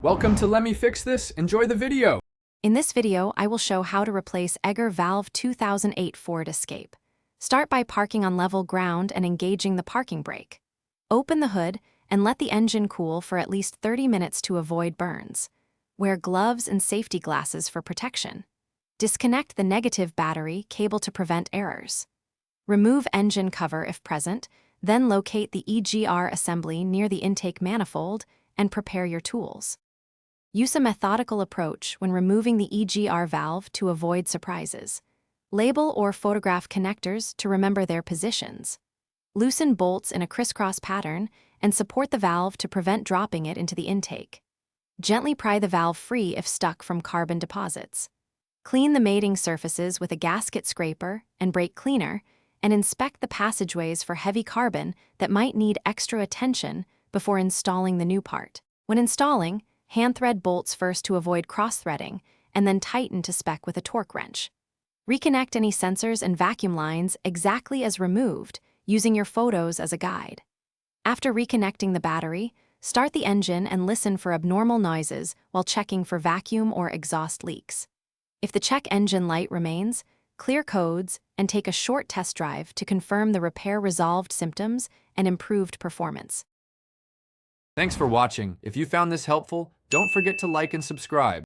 Welcome to Let Me Fix This. Enjoy the video. In this video, I will show how to replace EGR Valve 2008 Ford Escape. Start by parking on level ground and engaging the parking brake. Open the hood and let the engine cool for at least 30 minutes to avoid burns. Wear gloves and safety glasses for protection. Disconnect the negative battery cable to prevent errors. Remove engine cover if present, then locate the EGR assembly near the intake manifold and prepare your tools. Use a methodical approach when removing the EGR valve to avoid surprises. Label or photograph connectors to remember their positions. Loosen bolts in a crisscross pattern and support the valve to prevent dropping it into the intake. Gently pry the valve free if stuck from carbon deposits. Clean the mating surfaces with a gasket scraper and brake cleaner, and inspect the passageways for heavy carbon that might need extra attention before installing the new part. When installing, hand thread bolts first to avoid cross-threading, and then tighten to spec with a torque wrench. Reconnect any sensors and vacuum lines exactly as removed, using your photos as a guide. After reconnecting the battery, start the engine and listen for abnormal noises while checking for vacuum or exhaust leaks. If the check engine light remains, clear codes and take a short test drive to confirm the repair resolved symptoms and improved performance. Thanks for watching. If you found this helpful, don't forget to like and subscribe.